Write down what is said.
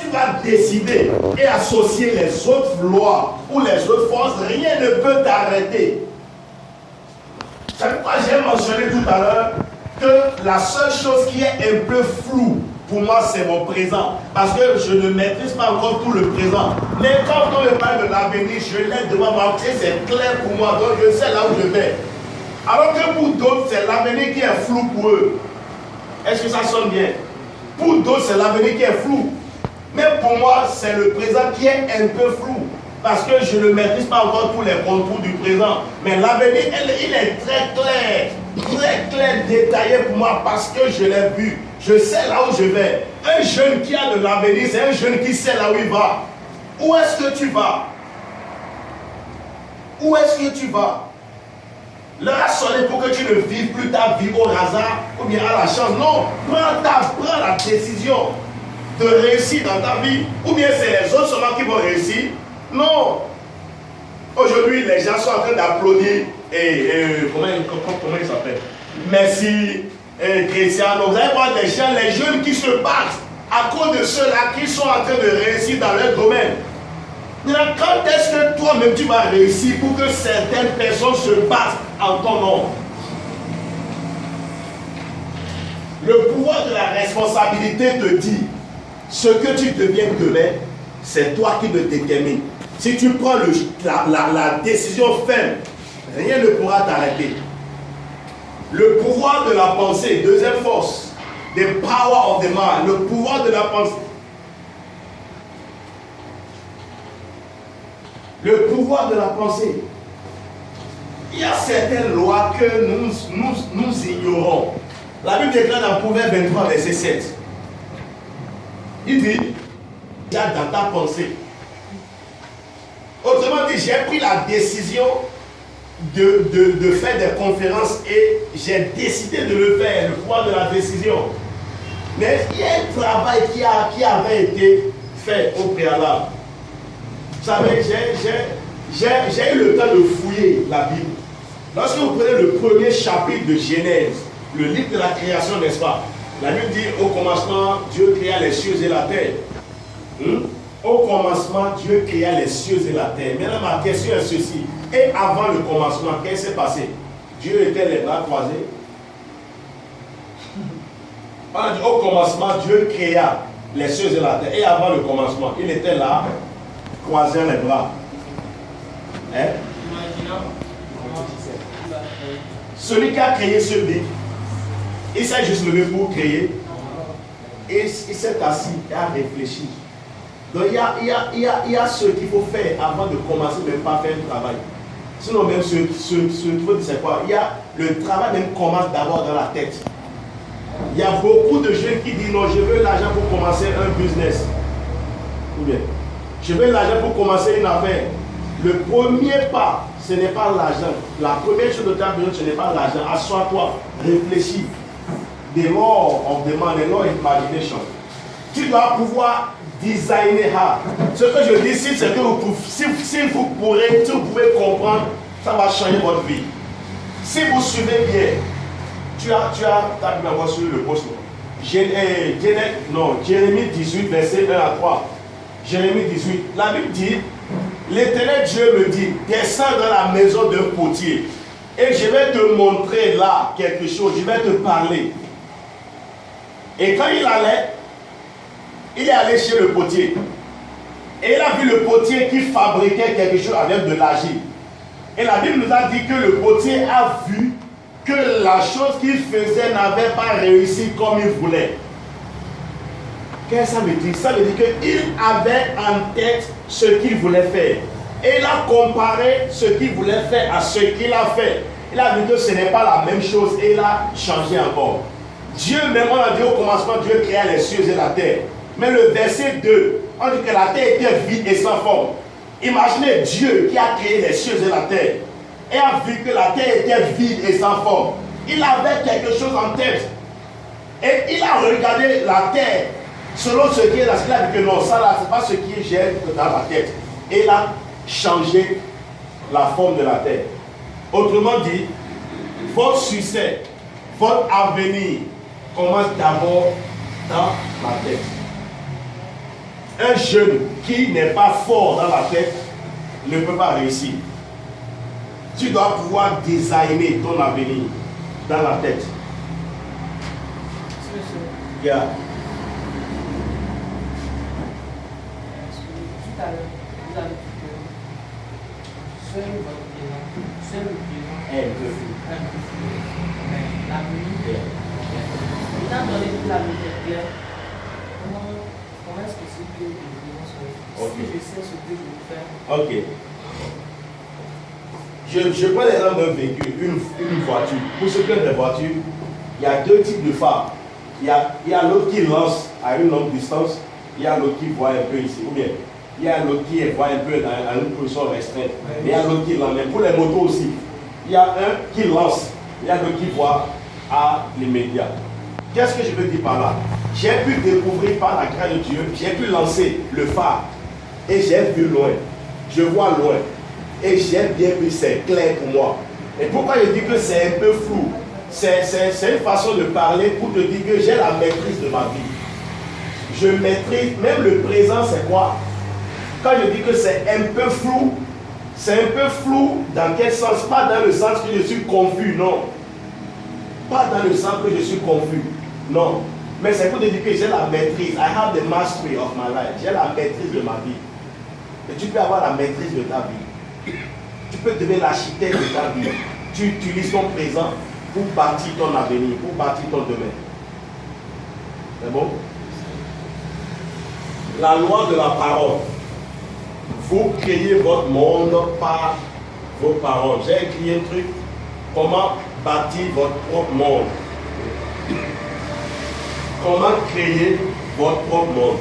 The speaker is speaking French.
tu vas décider et associer les autres lois ou les autres forces, rien ne peut t'arrêter. C'est pourquoi j'ai mentionné tout à l'heure que la seule chose qui est un peu floue pour moi, c'est mon présent. Parce que je ne maîtrise pas encore tout le présent. Mais quand on me parle de l'avenir, je l'ai devant moi, c'est clair pour moi, donc je sais là où je vais. Alors que pour d'autres, c'est l'avenir qui est flou pour eux. Est-ce que ça sonne bien? Pour d'autres, c'est l'avenir qui est flou. Mais pour moi, c'est le présent qui est un peu flou. Parce que je ne maîtrise pas encore tous les contours du présent. Mais l'avenir, il est très clair, détaillé pour moi parce que je l'ai vu. Je sais là où je vais. Un jeune qui a de l'avenir, c'est un jeune qui sait là où il va. Où est-ce que tu vas? Où est-ce que tu vas? L'heure a sonné pour que tu ne vives plus ta vie au hasard ou bien à la chance. Non, prends la décision de réussir dans ta vie. Ou bien c'est les autres seulement qui vont réussir. Non. Aujourd'hui, les gens sont en train d'applaudir. Comment il s'appelle? Merci, Cristiano. Vous allez voir les gens, les jeunes qui se battent à cause de ceux-là qui sont en train de réussir dans leur domaine. Quand est-ce que toi-même tu vas réussir pour que certaines personnes se battent en ton nom? Le pouvoir de la responsabilité te dit ce que tu deviens demain, c'est toi qui le détermine. Si tu prends la décision ferme, rien ne pourra t'arrêter. Le pouvoir de la pensée, deuxième force, the power of the mind, le pouvoir de la pensée. Le pouvoir de la pensée. Il y a certaines lois que nous ignorons. La Bible déclare dans Proverbe 23, verset 7. Il dit, il y a dans ta pensée. Autrement dit, j'ai pris la décision de faire des conférences et j'ai décidé de le faire, le pouvoir de la décision. Mais il y a un travail qui avait été fait au préalable. Vous savez, j'ai eu le temps de fouiller la Bible. Lorsque vous prenez le premier chapitre de Genèse, le livre de la création, n'est-ce pas? La Bible dit, au commencement, Dieu créa les cieux et la terre. Au commencement, Dieu créa les cieux et la terre. Maintenant, ma question est ceci. Et avant le commencement, qu'est-ce qui s'est passé? Dieu était les bras croisés. On a dit, au commencement, Dieu créa les cieux et la terre. Et avant le commencement, il était là, croisant les bras. Hein? Celui qui a créé ce livre, il s'est juste levé pour créer. Et il s'est assis et a réfléchi. Donc il y a ce qu'il faut faire avant de commencer, même pas faire le travail. Sinon même ce qu'il faut dire c'est quoi? Le travail même commence d'abord dans la tête. Il y a beaucoup de jeunes qui disent non, je veux l'argent pour commencer un business. Ou bien, je veux l'argent pour commencer une affaire. Le premier pas, ce n'est pas l'argent. La première chose de ta besoin, ce n'est pas l'argent. Assois-toi, réfléchis. The law of the man, the law of imagination. Tu dois pouvoir designer hard. Ce que je dis ici, c'est que si vous pouvez comprendre, ça va changer votre vie. Si vous suivez bien, tu as pu avoir sur le poste. Jérémie 18, verset 1 à 3. Jérémie 18. La Bible dit, l'Éternel Dieu me dit, descends dans la maison d'un potier et je vais te montrer là quelque chose, je vais te parler. Et quand il est allé chez le potier. Et il a vu le potier qui fabriquait quelque chose avec de l'argile. Et la Bible nous a dit que le potier a vu que la chose qu'il faisait n'avait pas réussi comme il voulait. Qu'est-ce que ça veut dire? Ça veut dire qu'il avait en tête ce qu'il voulait faire. Et il a comparé ce qu'il voulait faire à ce qu'il a fait. Il a vu que ce n'est pas la même chose et il a changé encore. Dieu, même on a dit au commencement, Dieu créa les cieux et la terre. Mais le verset 2, on dit que la terre était vide et sans forme. Imaginez Dieu qui a créé les cieux et la terre et a vu que la terre était vide et sans forme. Il avait quelque chose en tête. Et il a regardé la terre selon ce qui est là. Il a dit que non, ça là, ce n'est pas ce qui gère dans la tête. Et il a changé la forme de la terre. Autrement dit, votre succès, votre avenir commence d'abord dans la tête. Un jeune qui n'est pas fort dans la tête ne peut pas réussir. Tu dois pouvoir designer ton avenir dans la tête. Yeah. Tout à l'heure, vous avez dit que seul votre présent, seul le présent est un peu flou. Mais l'avenir, étant donné que l'avenir est clair, comment est-ce que c'est que le présent soit? Si je sais ce que je veux faire. Ok. Je prends l'exemple d'un véhicule, une voiture. Pour ceux qui ont des voitures, il y a deux types de phares. Il y a l'autre qui lance à une longue distance, il y a l'autre qui voit un peu ici. Ou bien, il y a l'autre qui voit un peu dans une position restreinte. Il y a l'autre qui lance. Mais pour les motos aussi, il y a un qui lance, il y a l'autre qui voit à l'immédiat. Qu'est-ce que je veux dire par là? J'ai pu découvrir par la grâce de Dieu, j'ai pu lancer le phare et j'ai vu loin. Je vois loin. Et j'ai bien vu, c'est clair pour moi. Et pourquoi je dis que c'est un peu flou? C'est une façon de parler pour te dire que j'ai la maîtrise de ma vie. Je maîtrise, même le présent, c'est quoi? Quand je dis que c'est un peu flou, c'est un peu flou dans quel sens? Pas dans le sens que je suis confus, non. Pas dans le sens que je suis confus, non. Mais c'est pour te dire que j'ai la maîtrise. I have the mastery of my life. J'ai la maîtrise de ma vie. Et tu peux avoir la maîtrise de ta vie. Tu peux devenir l'architecte de ta vie. Tu utilises ton présent pour bâtir ton avenir, pour bâtir ton domaine. C'est bon? La loi de la parole. Vous créez votre monde par vos paroles. J'ai écrit un truc. Comment bâtir votre propre monde. Comment créer votre propre monde.